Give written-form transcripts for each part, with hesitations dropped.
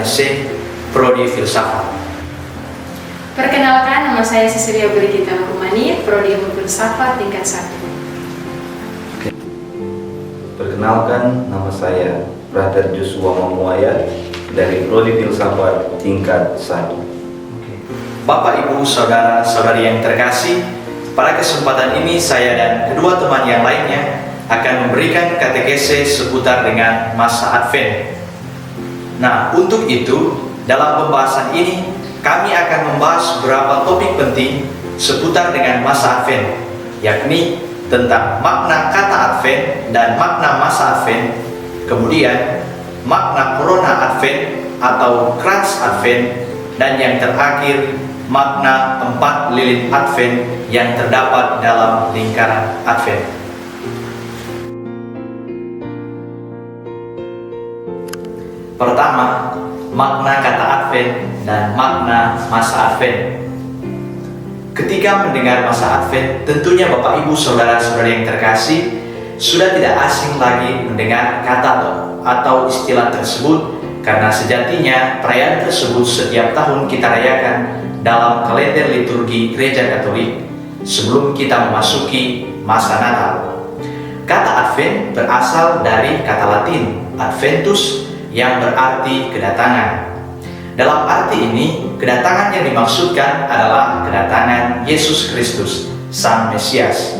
FMC Prodi Filsafat. Perkenalkan, nama saya Cecilia Brigita Rumani, Prodi Ilmu Filsafat tingkat 1. Perkenalkan, nama saya Brother Joshua Mamuaya dari Prodi Filsafat tingkat 1. Bapak, Ibu, Saudara-saudari yang terkasih, pada kesempatan ini saya dan kedua teman yang lainnya akan memberikan katekese seputar dengan masa Advent. Nah, untuk itu, dalam pembahasan ini kami akan membahas beberapa topik penting seputar dengan masa Advent, yakni tentang makna kata Advent dan makna masa Advent, kemudian makna Corona Advent atau Kranz Advent, dan yang terakhir makna 4 lilin Advent yang terdapat dalam lingkaran Advent. Pertama, makna kata Advent dan makna masa Advent. Ketika mendengar masa Advent, tentunya Bapak, Ibu, Saudara-saudari yang terkasih sudah tidak asing lagi mendengar kata atau istilah tersebut, karena sejatinya perayaan tersebut setiap tahun kita rayakan dalam kalender liturgi Gereja Katolik sebelum kita memasuki masa Natal. Kata Advent berasal dari kata Latin Adventus yang berarti kedatangan. Dalam arti ini, kedatangan yang dimaksudkan adalah kedatangan Yesus Kristus, Sang Mesias.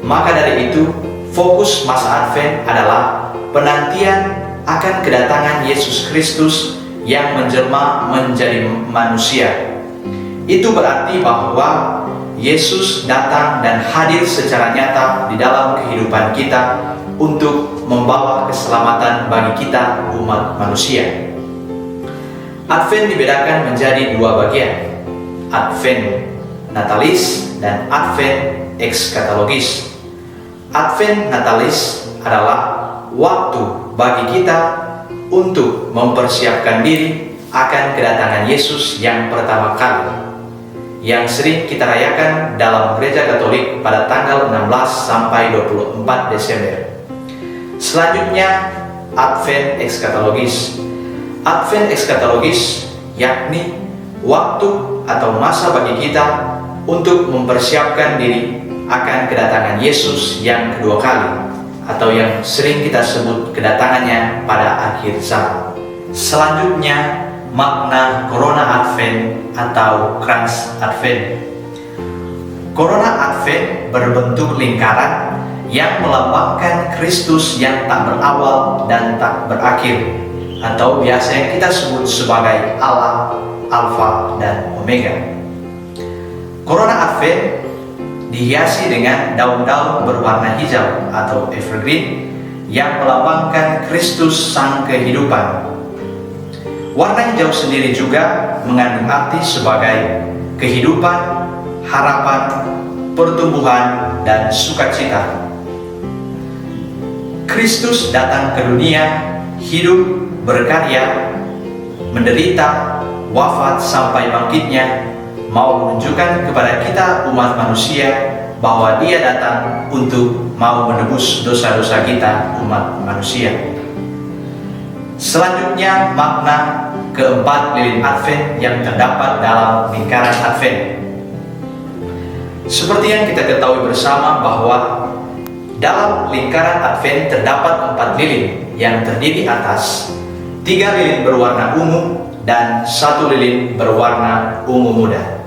Maka dari itu, fokus masa Advent adalah penantian akan kedatangan Yesus Kristus yang menjelma menjadi manusia. Itu berarti bahwa Yesus datang dan hadir secara nyata di dalam kehidupan kita untuk membawa keselamatan bagi kita umat manusia. Advent dibedakan menjadi dua bagian, Advent Natalis dan Advent Eschatologis. Advent Natalis adalah waktu bagi kita untuk mempersiapkan diri akan kedatangan Yesus yang pertama kali, yang sering kita rayakan dalam Gereja Katolik pada tanggal 16 sampai 24 Desember. Selanjutnya, Advent Eschatologis. Advent Eschatologis yakni waktu atau masa bagi kita untuk mempersiapkan diri akan kedatangan Yesus yang kedua kali, atau yang sering kita sebut kedatangannya pada akhir zaman. Selanjutnya, makna Corona Advent atau Kranz Advent. Corona Advent berbentuk lingkaran yang melambangkan Kristus yang tak berawal dan tak berakhir, atau biasa yang kita sebut sebagai Allah, Alfa dan Omega. Corona Advent dihiasi dengan daun-daun berwarna hijau atau evergreen yang melambangkan Kristus Sang Kehidupan. Warna hijau sendiri juga mengandung arti sebagai kehidupan, harapan, pertumbuhan, dan sukacita. Kristus datang ke dunia, hidup, berkarya, menderita, wafat sampai bangkitnya, mau menunjukkan kepada kita umat manusia bahwa Dia datang untuk mau menebus dosa-dosa kita umat manusia. Selanjutnya, makna keempat lilin Advent yang terdapat dalam lingkaran Advent. Seperti yang kita ketahui bersama bahwa dalam lingkaran Advent terdapat 4 lilin yang terdiri atas 3 lilin berwarna ungu dan 1 lilin berwarna ungu muda.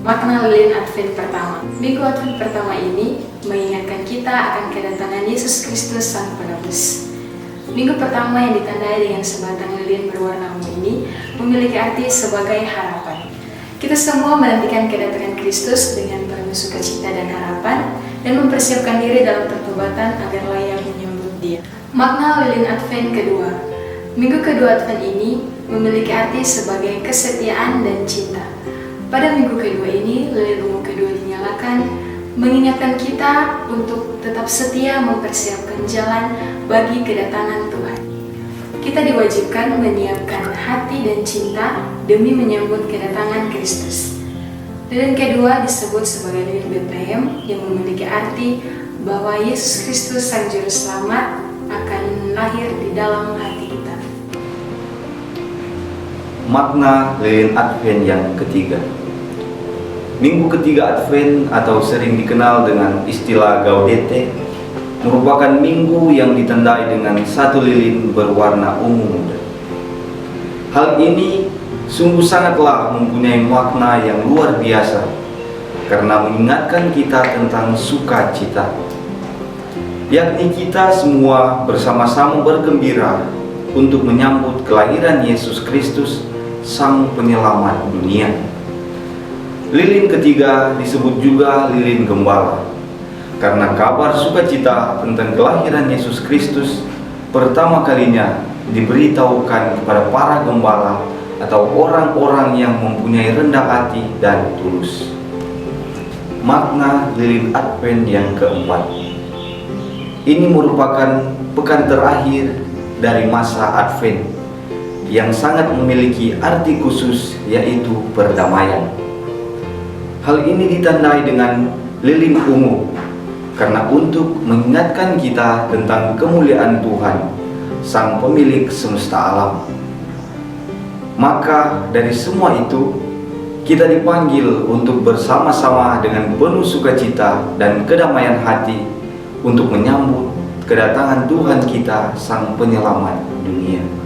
Makna lilin Advent pertama. Minggu Advent pertama ini mengingatkan kita akan kedatangan Yesus Kristus Sang Penebus. Minggu pertama yang ditandai dengan sebatang lilin berwarna ungu ini memiliki arti sebagai harapan. Kita semua menantikan kedatangan Kristus dengan penuh sukacita dan harapan, dan mempersiapkan diri dalam pertobatan agar layak menyambut Dia. Makna lilin Advent kedua. Minggu kedua Advent ini memiliki arti sebagai kesetiaan dan cinta. Pada minggu kedua ini, lilin ungu kedua dinyalakan, mengingatkan kita untuk tetap setia mempersiapkan jalan bagi kedatangan Tuhan. Kita diwajibkan menyiapkan hati dan cinta demi menyambut kedatangan Kristus. Lilin kedua disebut sebagai lilin Betlehem yang memiliki arti bahwa Yesus Kristus Sang Juru Selamat akan lahir di dalam hati kita. Makna lilin Advent yang ketiga. Minggu ketiga Advent atau sering dikenal dengan istilah Gaudete merupakan minggu yang ditandai dengan satu lilin berwarna ungu muda. Hal ini sungguh sangatlah mempunyai makna yang luar biasa karena mengingatkan kita tentang sukacita, yakni kita semua bersama-sama bergembira untuk menyambut kelahiran Yesus Kristus, Sang Penyelamat dunia. Lilin ketiga disebut juga lilin gembala, karena kabar sukacita tentang kelahiran Yesus Kristus pertama kalinya diberitahukan kepada para gembala atau orang-orang yang mempunyai rendah hati dan tulus. Makna lilin Advent yang keempat. Ini merupakan pekan terakhir dari masa Advent yang sangat memiliki arti khusus, yaitu perdamaian. Hal ini ditandai dengan lilin ungu karena untuk mengingatkan kita tentang kemuliaan Tuhan, Sang Pemilik semesta alam. Maka dari semua itu, kita dipanggil untuk bersama-sama dengan penuh sukacita dan kedamaian hati untuk menyambut kedatangan Tuhan kita, Sang Penyelamat dunia.